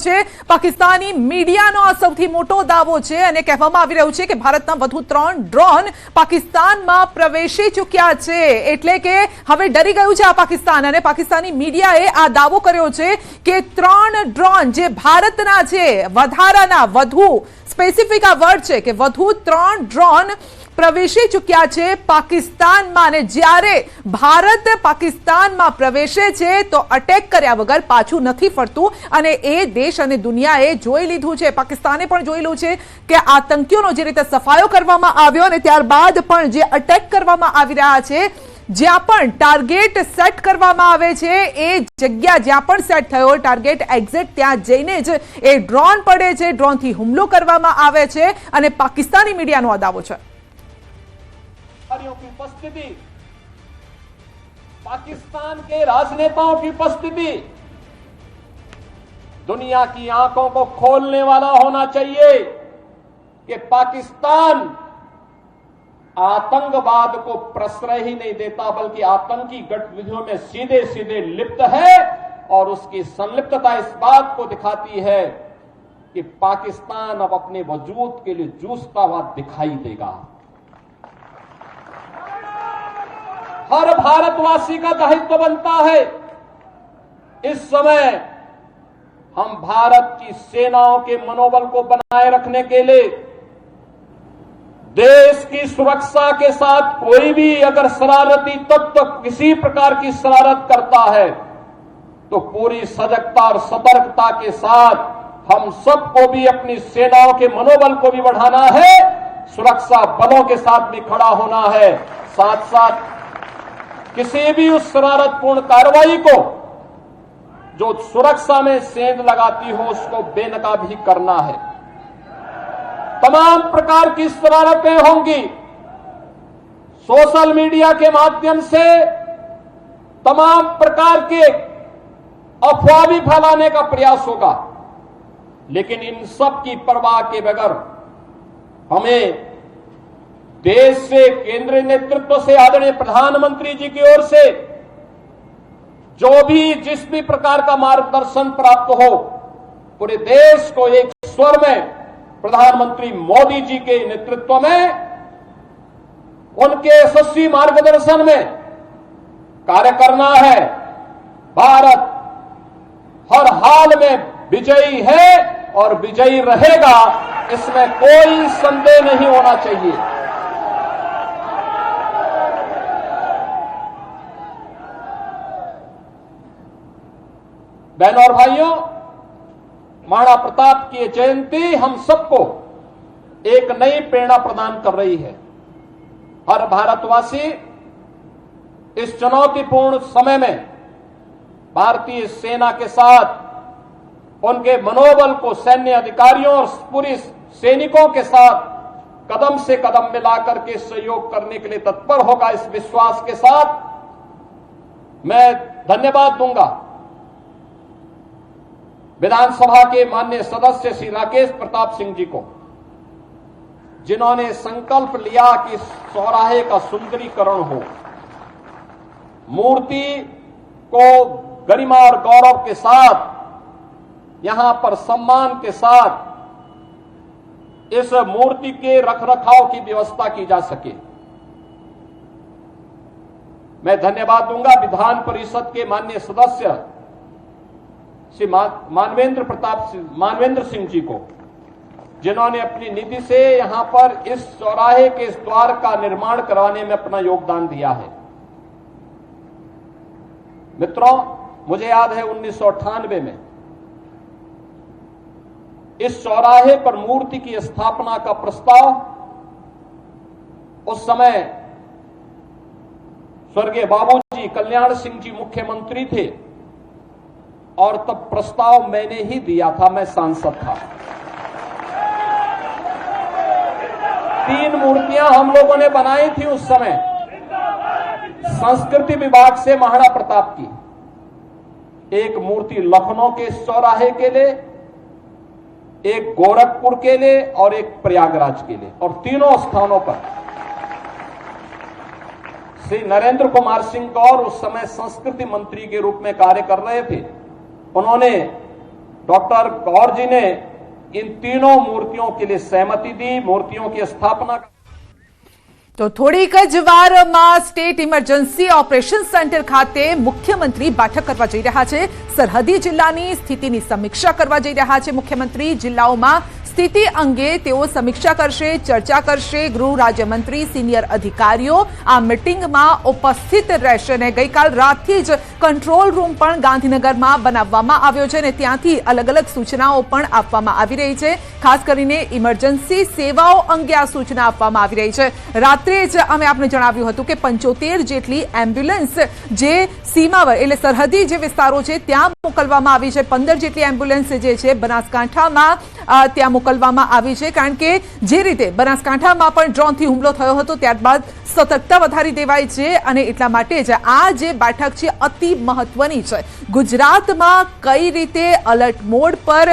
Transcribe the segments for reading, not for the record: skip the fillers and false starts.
છે પાકિસ્તાની મીડિયાનો આ સૌથી મોટો દાવો છે અને કહેવામાં આવી રહ્યું છે કે ભારતના વધુ 3 ડ્રોન પાકિસ્તાનમાં પ્રવેશી ચૂક્યા છે, એટલે કે હવે ડરી ગયું છે આ પાકિસ્તાન અને પાકિસ્તાની મીડિયાએ આ દાવો કર્યો છે કે 3 ડ્રોન જે ભારતના છે, વધારાના વધુ સ્પેસિફિક આ વર્ડ છે કે વધુ 3 ડ્રોન પ્રવેશી ચૂક્યા છે પાકિસ્તાનમાં અને જ્યારે ભારત પાકિસ્તાનમાં પ્રવેશે છે તો અટેક કર્યા વગર પાછું નથી ફરતું અને એ દેશ અને દુનિયાએ જોઈ લીધું છે, પાકિસ્તાને પણ જોઈ લીધું છે કે આતંકીઓનો જે રીતે સફાયો કરવામાં આવ્યો અને ત્યારબાદ પણ જે અટેક કરવામાં આવી રહ્યા છે, જ્યાં પણ ટાર્ગેટ સેટ કરવામાં આવે છે એ જગ્યા જ્યાં પણ સેટ થયો ટાર્ગેટ એક્ઝેક્ટ ત્યાં જઈને જ એ ડ્રોન પડે છે, ડ્રોનથી હુમલો કરવામાં આવે છે અને પાકિસ્તાની મીડિયાનો આ દાવો છે। की उपस्थिति, पाकिस्तान के राजनेताओं की उपस्थिति दुनिया की आंखों को खोलने वाला होना चाहिए कि पाकिस्तान आतंकवाद को प्रश्रय ही नहीं देता बल्कि आतंकी गतिविधियों में सीधे सीधे लिप्त है और उसकी संलिप्तता इस बात को दिखाती है कि पाकिस्तान अब अपने वजूद के लिए जूझता हुआ दिखाई देगा। हर भारतवासी का दायित्व बनता है इस समय हम भारत की सेनाओं के मनोबल को बनाए रखने के लिए देश की सुरक्षा के साथ कोई भी अगर शरारती तत्व किसी प्रकार की शरारत करता है तो पूरी सजगता और सतर्कता के साथ हम सबको भी अपनी सेनाओं के मनोबल को भी बढ़ाना है, सुरक्षा बलों के साथ भी खड़ा होना है, साथ साथ किसी भी उस शरारतपूर्ण कार्रवाई को जो सुरक्षा में सेंध लगाती हो उसको बेनकाब भी करना है। तमाम प्रकार की शरारतें होंगी, सोशल मीडिया के माध्यम से तमाम प्रकार के अफवाह भी फैलाने का प्रयास होगा, लेकिन इन सब की परवाह के बगैर हमें देश से, केंद्रीय नेतृत्व से, आदरणीय प्रधानमंत्री जी की ओर से जो भी जिस भी प्रकार का मार्गदर्शन प्राप्त हो, पूरे देश को एक स्वर में प्रधानमंत्री मोदी जी के नेतृत्व में उनके यशस्वी मार्गदर्शन में कार्य करना है। भारत हर हाल में विजयी है और विजयी रहेगा, इसमें कोई संदेह नहीं होना चाहिए। बहनों और भाइयों, महाराणा प्रताप की जयंती हम सबको एक नई प्रेरणा प्रदान कर रही है। हर भारतवासी इस चुनौतीपूर्ण समय में भारतीय सेना के साथ उनके मनोबल को सैन्य अधिकारियों और पूरी सैनिकों के साथ कदम से कदम मिलाकर के सहयोग करने के लिए तत्पर होगा। इस विश्वास के साथ मैं धन्यवाद दूंगा विधानसभा के माननीय सदस्य श्री राकेश प्रताप सिंह जी को, जिन्होंने संकल्प लिया कि चौराहे का सुंदरीकरण हो, मूर्ति को गरिमा और गौरव के साथ, यहां पर सम्मान के साथ इस मूर्ति के रखरखाव की व्यवस्था की जा सके। मैं धन्यवाद दूंगा विधान परिषद के माननीय सदस्य श्री मानवेंद्र सिंह जी को, जिन्होंने अपनी निधि से यहां पर इस चौराहे के इस द्वार का निर्माण करवाने में अपना योगदान दिया है। मित्रों, मुझे याद है 1998 में इस चौराहे पर मूर्ति की स्थापना का प्रस्ताव, उस समय स्वर्गीय बाबूजी कल्याण सिंह जी मुख्यमंत्री थे और तब प्रस्ताव मैंने ही दिया था, मैं सांसद था। 3 मूर्तियां हम लोगों ने बनाई थी उस समय संस्कृति विभाग से महाराणा प्रताप की, एक मूर्ति लखनऊ के चौराहे के लिए, एक गोरखपुर के लिए और एक प्रयागराज के लिए, और तीनों स्थानों पर श्री नरेंद्र कुमार सिंह गौर उस समय संस्कृति मंत्री के रूप में कार्य कर रहे थे। उन्होंने डॉक्टर गौर जी ने इन तीनों मूर्तियों के लिए सहमति दी, मूर्तियों की स्थापना। તો થોડીક જ વારમાં સ્ટેટ ઇમરજન્સી ઓપરેશન સેન્ટર ખાતે મુખ્યમંત્રી બેઠક કરવા જઈ રહ્યા છે. સરહદી જિલ્લાની સ્થિતિની સમીક્ષા કરવા જઈ રહ્યા છે મુખ્યમંત્રી. જિલ્લાઓમાં સ્થિતિ અંગે તેઓ સમીક્ષા કરશે, ચર્ચા કરશે. ગૃહ રાજ્યમંત્રી, સિનિયર અધિકારીઓ આ મિટિંગમાં ઉપસ્થિત રહેશે અને ગઈકાલ રાતથી જ કંટ્રોલ રૂમ પણ ગાંધીનગરમાં બનાવવામાં આવ્યો છે અને ત્યાંથી અલગ અલગ સૂચનાઓ પણ આપવામાં આવી રહી છે. ખાસ કરીને ઇમરજન્સી સેવાઓ અંગે આ સૂચના આપવામાં આવી રહી છે. રાત્રે જ અમે આપને જણાવ્યું હતું કે 75 જેટલી એમ્બ્યુલન્સ જે સીમાવર એટલે સરહદી જે વિસ્તારો છે ત્યાં મોકલવામાં આવી છે. 15 જેટલી એમ્બ્યુલન્સ જે છે બનાસકાંઠામાં ત્યાં મોકલવામાં આવી છે, કારણ કે જે રીતે બનાસકાંઠામાં પણ ડ્રોનથી હુમલો થયો હતો ત્યારબાદ સતર્કતા વધારી દેવાઈ છે અને એટલા માટે જ આ જે બેઠક છે અતિ મહત્વની છે. ગુજરાતમાં કઈ રીતે અલર્ટ મોડ પર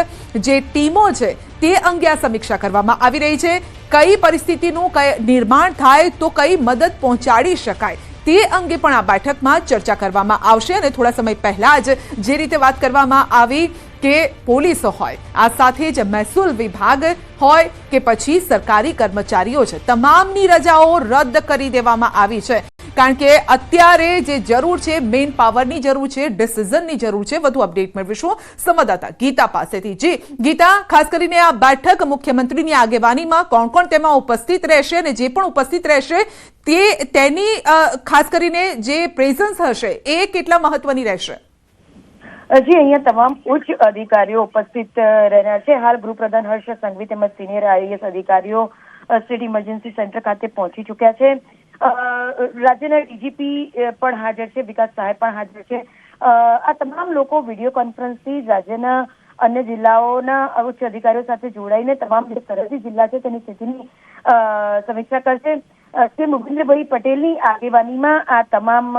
જે ટીમો છે તે અંગે આ સમીક્ષા કરવામાં આવી રહી છે. કઈ પરિસ્થિતિનું નિર્માણ થાય તો કઈ મદદ પહોંચાડી શકાય તે અંગે પણ આ બેઠકમાં ચર્ચા કરવામાં આવશે. અને થોડા સમય પહેલા જ જે રીતે વાત કરવામાં આવી કે પોલીસ હોય, આ સાથે જ મહેસૂલ વિભાગ હોય કે પછી સરકારી કર્મચારીઓ છે, તમામની રજાઓ રદ કરી દેવામાં આવી છે. કારણ કે અત્યારે જે જરૂર છે મેઇન પાવરની જરૂર છે, ડિસિઝનની જરૂર છે. વધુ અપડેટ મેળવીશું સંવાદદાતા ગીતા પાસેથી. જી ગીતા, ખાસ કરીને આ બેઠક મુખ્યમંત્રીની આગેવાનીમાં કોણ કોણ તેમાં ઉપસ્થિત રહેશે અને જે પણ ઉપસ્થિત રહેશે તેની ખાસ કરીને જે પ્રેઝન્સ હશે એ કેટલા મહત્વની રહેશે? જી, અહીંયા તમામ ઉચ્ચ અધિકારીઓ ઉપસ્થિત રહેનાર છે. હાલ ગૃહપ્રધાન હર્ષ સંઘવી તેમજ સિનિયર આઈએએસ અધિકારીઓ સ્ટેટ ઇમરજન્સી સેન્ટર ખાતે પહોંચી ચૂક્યા છે. રાજ્યના ડીજીપી પણ હાજર છે, વિકાસ સહાય પણ હાજર છે. આ તમામ લોકો વિડીયો કોન્ફરન્સથી રાજ્યના અન્ય જિલ્લાઓના ઉચ્ચ અધિકારીઓ સાથે જોડાઈને તમામ જે સરહદી જિલ્લા છે તેની સ્થિતિની સમીક્ષા કરશે. શ્રી મુકેન્દ્રભાઈ પટેલની આગેવાનીમાં આ તમામ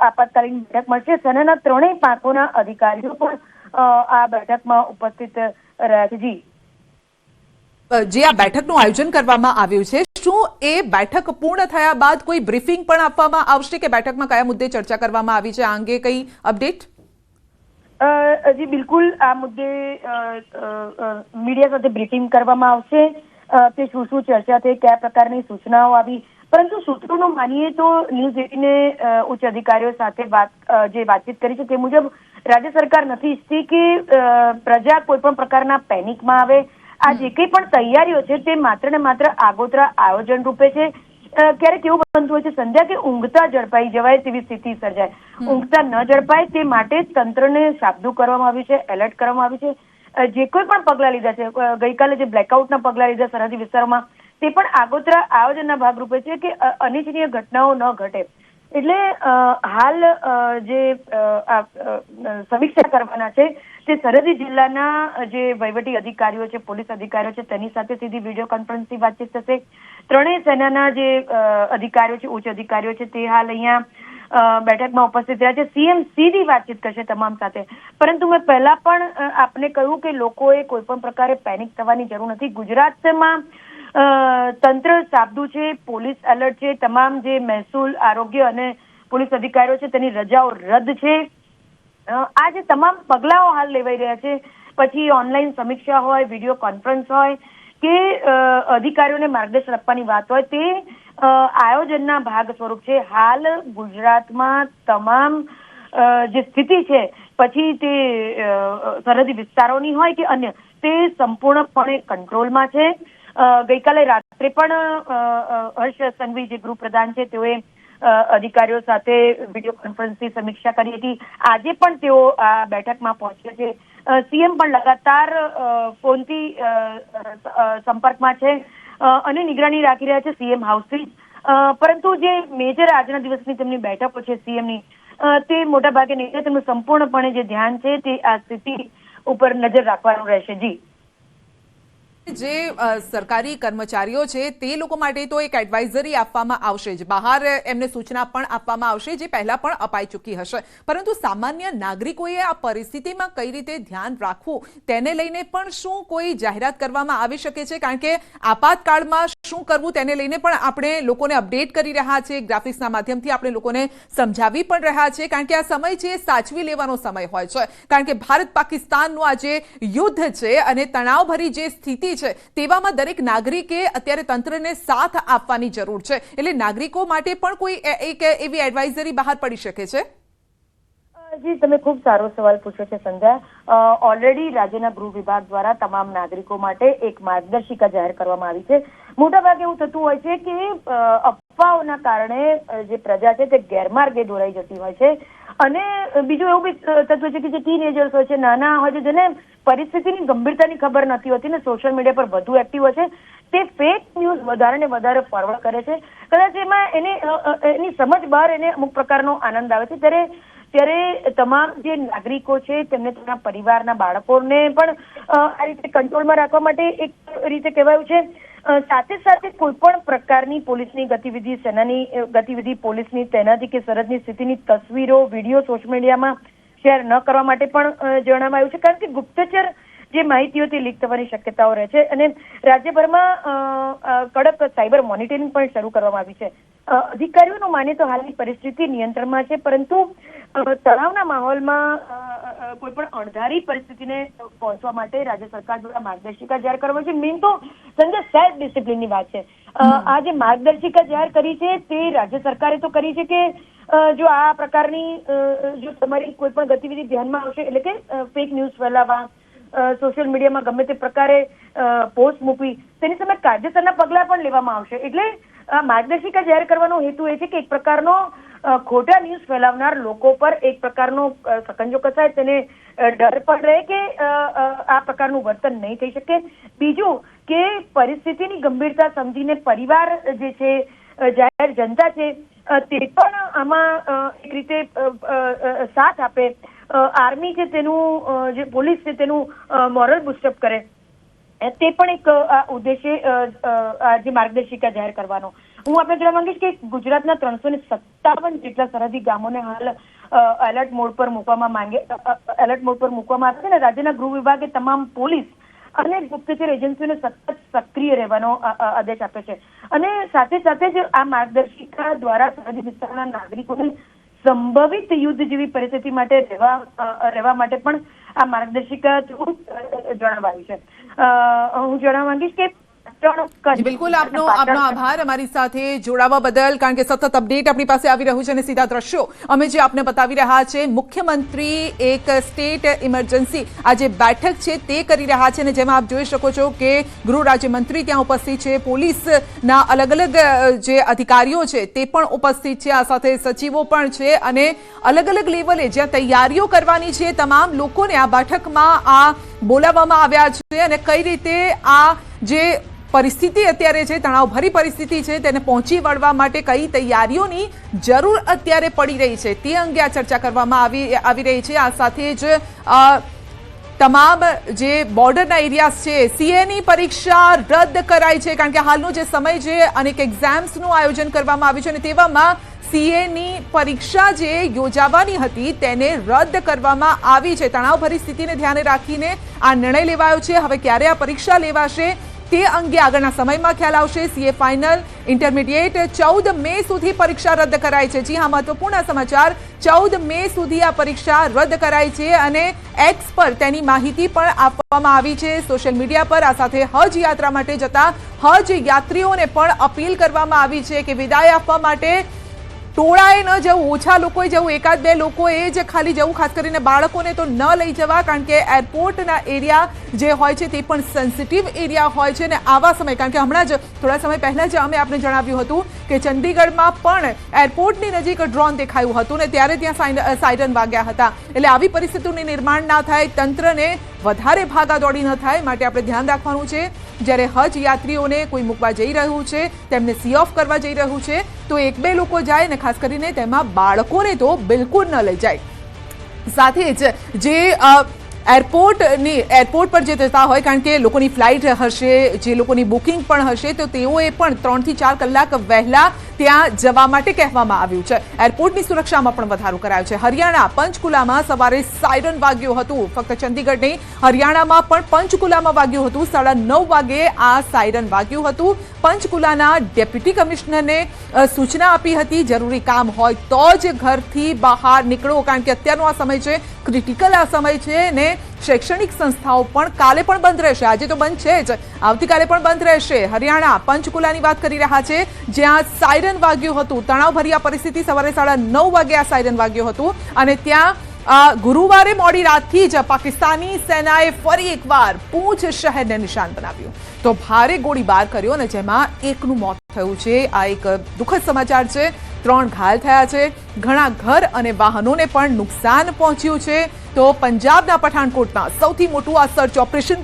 આપાતકાલીન બેઠક મળશે. સેનાના ત્રણેય પાંખોના અધિકારીઓ પણ આ બેઠકમાં ઉપસ્થિત રહ્યા છે. જી, જે આ બેઠકનું આયોજન કરવામાં આવ્યું છે, શું એ બેઠક પૂર્ણ થયા બાદ કોઈ બ્રીફિંગ પણ આપવામાં આવશે કે બેઠકમાં કયા મુદ્દે ચર્ચા કરવામાં આવી છે, આ અંગે કઈ અપડેટ? જી બિલકુલ, આ મુદ્દે મીડિયા સાથે બ્રીફિંગ કરવામાં આવશે કે શું શું ચર્ચા થઈ, કયા પ્રકારની સૂચનાઓ આવી. પરંતુ સૂત્રોનું માનીએ તો ન્યૂઝ 18 ઉચ્ચ અધિકારીઓ સાથે વાતચીત કરી છે તે મુજબ રાજ્ય સરકાર નથી ઈચ્છતી કે પ્રજા કોઈ પણ પ્રકારના પેનિકમાં આવે. આ જે કંઈ પણ તૈયારીઓ છે તે માત્ર ને માત્ર આગોતરા આયોજન રૂપે છે. ક્યારેક એવું બનતું હોય છે સંધ્યા કે ઊંઘતા ઝડપાઈ જવાય તેવી સ્થિતિ સર્જાય. ઊંઘતા ન ઝડપાય તે માટે તંત્રને સાબદું કરવામાં આવ્યું છે, એલર્ટ કરવામાં આવ્યું છે. જે કોઈ પણ પગલાં લીધા છે, ગઈકાલે જે બ્લેકઆઉટના પગલાં લીધા સરહદી વિસ્તારોમાં, તે પણ આગોતરા આયોજનના ભાગરૂપે છે કે અનિચ્છનીય ઘટનાઓ ન ઘટે. એટલે હાલ જે સમીક્ષા કરવાના છે તે સરહદી જિલ્લાના જે વહીવટી અધિકારીઓ છે, પોલીસ અધિકારીઓ છે, તેની સાથે સીધી વિડીયો કોન્ફરન્સથી વાતચીત થશે. ત્રણેય સેનાના જે અધિકારીઓ છે, ઉચ્ચ અધિકારીઓ છે, તે હાલ અહીંયા બેઠકમાં ઉપસ્થિત રહ્યા છે. સીએમ સીધી વાતચીત કરશે તમામ સાથે. પરંતુ મેં પહેલા પણ આપને કહ્યું કે લોકોએ કોઈ પણ પ્રકારે પેનિક થવાની જરૂર નથી. ગુજરાતમાં તંત્ર સાબદું છે, પોલીસ એલર્ટ છે, તમામ જે મહેસૂલ, આરોગ્ય અને પોલીસ અધિકારીઓ છે તેની રજાઓ રદ છે. આ જે તમામ પગલાઓ હાલ લેવાઈ રહ્યા છે, પછી ઓનલાઈન સમીક્ષા હોય, વિડીયો કોન્ફરન્સ હોય કે અધિકારીઓને માર્ગદર્શન આપવાની વાત હોય, તે આયોજનના ભાગ સ્વરૂપ છે. હાલ ગુજરાતમાં તમામ જે સ્થિતિ છે, પછી તે સરહદી વિસ્તારોની હોય કે અન્ય, તે સંપૂર્ણપણે કંટ્રોલમાં છે. ગઈકાલે રાત્રે પણ હર્ષ સંઘવી જે ગૃહપ્રધાન છે તેઓએ અધિકારીઓ સાથે વિડીયો કોન્ફરન્સથી સમીક્ષા કરી હતી. આજે પણ તેઓ આ બેઠકમાં પહોંચ્યા છે. સીએમ પણ લગાતાર ફોનથી સંપર્કમાં છે અને નિગરાની રાખી રહ્યા છે સીએમ હાઉસથી. પરંતુ જે મેજર આજના દિવસની તેમની બેઠકો છે સીએમની, તે મોટાભાગે નહીં થાય. તેમનું સંપૂર્ણપણે જે ધ્યાન છે તે આ સ્થિતિ ઉપર નજર રાખવાનું રહેશે. જી, જે સરકારી કર્મચારીઓ છે તે લોકો માટે તો એક એડવાઇઝરી આપવામાં આવશે જ, બહાર એમને સૂચના પણ આપવામાં આવશે જે પહેલા પણ અપાઈ ચૂકી હશે. પરંતુ સામાન્ય નાગરિકોએ આ પરિસ્થિતિમાં કઈ રીતે ધ્યાન રાખવું તેને લઈને પણ શું કોઈ જાહેરાત કરવામાં આવી શકે છે? કારણ કે આપાતકાળમાં શું કરવું તેને લઈને પણ આપણે લોકોને અપડેટ કરી રહ્યા છે, ગ્રાફિક્સના માધ્યમથી આપણે લોકોને સમજાવી પણ રહ્યા છે, કારણ કે આ સમય છે સાચવી લેવાનો સમય હોય છે, કારણ કે ભારત પાકિસ્તાનનું આ જે યુદ્ધ છે અને તણાવભરી જે સ્થિતિ છે તેવામાં દરેક નાગરિકે અત્યારે તંત્રને સાથ આપવાની જરૂર છે, એટલે નાગરિકો માટે પણ કોઈ એક એવી એડવાઇઝરી બહાર પડી શકે છે? જી, તમે ખૂબ સારો સવાલ પૂછ્યો છે સંધ્યા. ઓલરેડી રાજ્યના ગૃહ વિભાગ દ્વારા તમામ નાગરિકો માટે એક માર્ગદર્શિકા જાહેર કરવામાં આવી છે. મોટાભાગે એવું થતું હોય છે કે અફવાઓના કારણે જે પ્રજા છે તે ગેરમાર્ગે દોરાઈ જતી હોય છે, અને બીજું એવું બી થતું હોય છે કે જે ટીનેજર્સ હોય છે, નાના હોય છે, જેને પરિસ્થિતિની ગંભીરતાની ખબર નથી હોતી ને સોશિયલ મીડિયા પર વધુ એક્ટિવ હોય છે, તે ફેક ન્યૂઝ વધારે ને વધારે ફોરવર્ડ કરે છે. કદાચ એમાં એની સમજ બહાર એને અમુક પ્રકારનો આનંદ આવે છે. ત્યારે તમામ જે નાગરિકો છે તેમને તેમના પરિવારના બાળકોને પણ આ રીતે કંટ્રોલમાં રાખવા માટે એક રીતે કહેવાયું છે. સાથે સાથે કોઈ પણ પ્રકારની પોલીસની ગતિવિધિ, સેનાની ગતિવિધિ, પોલીસની તૈનાતી કે સરહદની સ્થિતિની તસવીરો, વિડીયો સોશિયલ મીડિયામાં શેર ન કરવા માટે પણ જણાવાયું છે, કારણ કે ગુપ્તચર જે માહિતીઓ તે લીક થવાની શક્યતાઓ રહે છે, અને રાજ્યભરમાં કડક સાયબર મોનિટરિંગ પણ શરૂ કરવામાં આવી છે. અધિકારીઓનું માને તો હાલની પરિસ્થિતિ નિયંત્રણમાં છે, પરંતુ તણાવના માહોલમાં કોઈ પણ અણધારી પરિસ્થિતિને પહોંચવા માટે રાજ્ય સરકાર દ્વારા માર્ગદર્શિકા જાહેર કરવામાં છે. મેઇન તો સંજય સેલ્ફ ડિસિપ્લિનની વાત છે. આ જે માર્ગદર્શિકા જાહેર કરી છે તે રાજ્ય સરકારે તો કરી છે કે જો આ પ્રકારની જો તમારી કોઈ પણ ગતિવિધિ ધ્યાનમાં આવશે, એટલે કે ફેક ન્યૂઝ ફેલાવવા, સોશિયલ મીડિયામાં ગમે તે પ્રકારે પોસ્ટ મૂકવી, તેની સામે કાયદેસરના પગલાં પણ લેવામાં આવશે. એટલે આ માર્ગદર્શિકા જાહેર કરવાનો હેતુ એ છે કે એક પ્રકારનો ખોટા ન્યૂઝ ફેલાવનાર લોકો પર એક પ્રકારનો સકંજો કસાય, તેને ડર પણ રહે કે આ પ્રકારનું વર્તન નહીં થઈ શકે. બીજું કે પરિસ્થિતિની ગંભીરતા સમજીને પરિવાર જે છે, જાહેર જનતા છે, તે પણ આમાં એક રીતે સાથ આપે. આર્મી છે તેનું, જે પોલીસ છે તેનું મોરલ બુસ્ટઅપ કરે, તે પણ એક ઉદ્દેશ્ય જે માર્ગદર્શિકા જાહેર કરવાનો. હું આપણે જણાવવા માંગીશ કે ગુજરાતના 357 જેટલા સરહદી ગામોને હાલ એલર્ટ મોડ પર મૂકવામાં આવ્યા છે, અને રાજ્યના ગૃહ વિભાગે તમામ પોલીસ અને ગુપ્તચર એજન્સીઓને સતત સક્રિય રહેવાનો આદેશ આપ્યો છે. અને સાથે સાથે જ આ માર્ગદર્શિકા દ્વારા સરહદી વિસ્તારના નાગરિકોને સંભવિત યુદ્ધ જેવી પરિસ્થિતિ માટે રહેવા માટે પણ આ માર્ગદર્શિકા જણાવાયું છે. હું જણાવવા માંગીશ કે બિલકુલ, આપનો આભાર અમારી સાથે જોડાવા બદલ, કારણ કે સતત અપડેટ આપણી પાસે આવી રહ્યું છે અને સીધા દ્રશ્યો અમે જે આપને બતાવી રહ્યા છે. મુખ્યમંત્રી એક સ્ટેટ ઇમરજન્સી આ જે બેઠક છે તે કરી રહ્યા છે, અને જેમાં આપ જોઈ શકો છો કે ગૃહ રાજ્યમંત્રી ત્યાં ઉપસ્થિત છે, પોલીસના અલગ અલગ જે અધિકારીઓ છે તે પણ ઉપસ્થિત છે, આ સાથે સચિવો પણ છે, અને અલગ અલગ લેવલે જ્યાં તૈયારીઓ કરવાની છે તમામ લોકોને આ બેઠકમાં આ બોલાવવામાં આવ્યા છે, અને કઈ રીતે આ જે પરિસ્થિતિ અત્યારે છે, તણાવભરી પરિસ્થિતિ છે, તેને પહોંચી વળવા માટે કઈ તૈયારીઓની જરૂર અત્યારે પડી રહી છે તે અંગે આ ચર્ચા કરવામાં આવી રહી છે. આ સાથે જ તમામ જે બોર્ડરના એરિયાઝ છે, સીએની પરીક્ષા રદ કરાઈ છે, કારણ કે હાલનો જે સમય છે અનેક એક્ઝામ્સનું આયોજન કરવામાં આવ્યું છે, અને તેવામાં સીએની પરીક્ષા જે યોજાવાની હતી તેને રદ કરવામાં આવી છે. તણાવભરી સ્થિતિને ધ્યાને રાખીને આ નિર્ણય લેવાયો છે. હવે ક્યારે આ પરીક્ષા લેવાશે તે અંગે આગળના સમયમાં ખ્યાલ આવશે. સીએ ફાઇનલ, ઇન્ટરમીડિયેટ 14 મે સુધી પરીક્ષા રદ કરાઈ છે. જી હા, મહત્વપૂર્ણ સમાચાર, 14 મે સુધી આ પરીક્ષા રદ કરાઈ છે, અને એક્સ પર તેની માહિતી પણ આપવામાં આવી છે સોશિયલ મીડિયા પર. આ સાથે હજ યાત્રા માટે જતા હજ યાત્રીઓને પણ અપીલ કરવામાં આવી છે કે વિદાય આપવા માટે ટોળાએ ન જવું, ઓછા લોકોએ જવું, એકાદ બે લોકોએ જ ખાલી જવું, ખાસ કરીને બાળકોને તો ન લઈ જવા, કારણ કે એરપોર્ટના એરિયા જે હોય છે તે પણ સેન્સિટિવ એરિયા હોય છે. અને આવા સમય, કારણ કે હમણાં જ થોડા સમય પહેલા જ અમે આપને જણાવ્યું હતું કે ચંડીગઢમાં પણ એરપોર્ટની નજીક ડ્રોન દેખાયું હતું, ને ત્યારે ત્યાં સાયરન વાગ્યા હતા. એટલે આવી પરિસ્થિતિનું નિર્માણ ના થાય, તંત્રને વધારે ભાગાદોડી ન થાય, માટે આપણે ધ્યાન રાખવાનું છે. જ્યારે હજ યાત્રીઓને કોઈ મૂકવા જઈ રહ્યું છે, તેમને સી ઓફ કરવા જઈ રહ્યું છે, તો એક બે લોકો જાય, ને ખાસ કરીને તેમાં બાળકોને તો બિલકુલ ન લઈ જાય. સાથે જ જે એરપોર્ટ પર જે જતા હોય, કારણ કે લોકોની ફ્લાઇટ હશે, જે લોકોની બુકિંગ પણ હશે, તો તેઓએ પણ 3 થી 4 કલાક વહેલા ત્યાં જવા માટે કહેવામાં આવ્યું છે. એરપોર્ટની સુરક્ષામાં પણ વધારો કરાયો છે. હરિયાણા પંચકુલામાં સવારે સાયરન વાગ્યું હતું. ફક્ત ચંદીગઢ નહીં, હરિયાણામાં પણ પંચકુલામાં વાગ્યું હતું. 9:30 વાગે આ સાયરન વાગ્યું હતું. પંચકુલાના ડેપ્યુટી કમિશનરને સૂચના આપી હતી જરૂરી કામ હોય તો જ ઘરથી બહાર નીકળો, કારણ કે અત્યારનો આ સમય છે, ક્રિટિકલ આ સમય છે ને શૈક્ષણિક સંસ્થાઓ પણ કાલે પણ બંધ રહેશે. આજે તો બંધ છે જ, આવતીકાલે પણ બંધ રહેશે. હરિયાણા પંચકુલાની વાત કરી રહ્યા છે, જ્યાં સાયરન વાગ્યું હતું. તણાવભરી આ પરિસ્થિતિ. સવારે 9:30 વાગે આ સાયરન વાગ્યું હતું અને ત્યાં ગુરુવારે મોડી રાતથી જ પાકિસ્તાની સેનાએ ફરી એકવાર પૂંછ શહેરને નિશાન બનાવ્યું તો ભારે ગોળીબાર કર્યો અને જેમાં એકનું મોત થયું છે. આ એક દુઃખદ સમાચાર છે. 3 ઘાયલ થયા છે. ઘણા ઘર અને વાહનોને પણ નુકસાન પહોંચ્યું છે. તો પંજાબના પઠાણકોટમાં સૌથી મોટું આ સર્ચ ઓપરેશન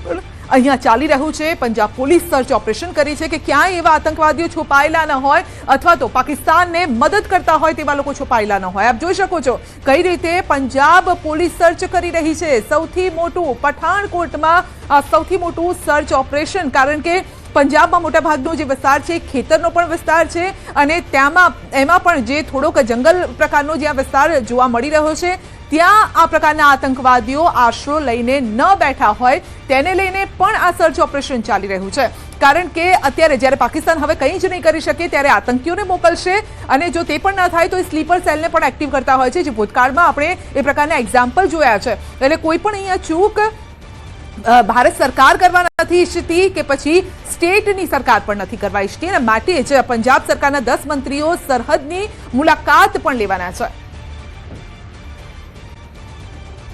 અહીંયા ચાલી રહ્યું છે. પંજાબ પોલીસ સર્ચ ઓપરેશન કરી છે કે ક્યાંય એવા આતંકવાદીઓ છુપાયેલા ન હોય અથવા તો પાકિસ્તાનને મદદ કરતા હોય તેવા લોકો છુપાયેલા ન હોય. આપ જોઈ શકો છો કઈ રીતે પંજાબ પોલીસ સર્ચ કરી રહી છે. સૌથી મોટું પઠાણકોટમાં સૌથી મોટું સર્ચ ઓપરેશન, કારણ કે પંજાબમાં મોટા ભાગનો જે વિસ્તાર છે ખેતરનો પણ વિસ્તાર છે અને એમાં પણ જે થોડોક જંગલ પ્રકારનો જ્યાં વિસ્તાર જોવા મળી રહ્યો છે ત્યાં આ પ્રકારના આતંકવાદીઓ આશરો લઈને ન બેઠા હોય તેને લઈને પણ આ સર્ચ ઓપરેશન ચાલી રહ્યું છે. કારણ કે અત્યારે જ્યારે પાકિસ્તાન હવે કંઈ જ નહીં કરી શકે ત્યારે આતંકીઓને મોકલશે અને જો તે પણ ન થાય તો એ સ્લીપર સેલને પણ એક્ટિવ કરતા હોય છે, જે ભૂતકાળમાં આપણે એ પ્રકારના એક્ઝામ્પલ જોયા છે. એટલે કોઈ પણ અહીંયા ચૂક ભારત સરકાર કરવા નથી ઈચ્છતી કે પછી સ્ટેટની સરકાર પણ નથી કરવા ઈચ્છતી અને માટે જ પંજાબ સરકારના 10 મંત્રીઓ સરહદની મુલાકાત પણ લેવાના છે.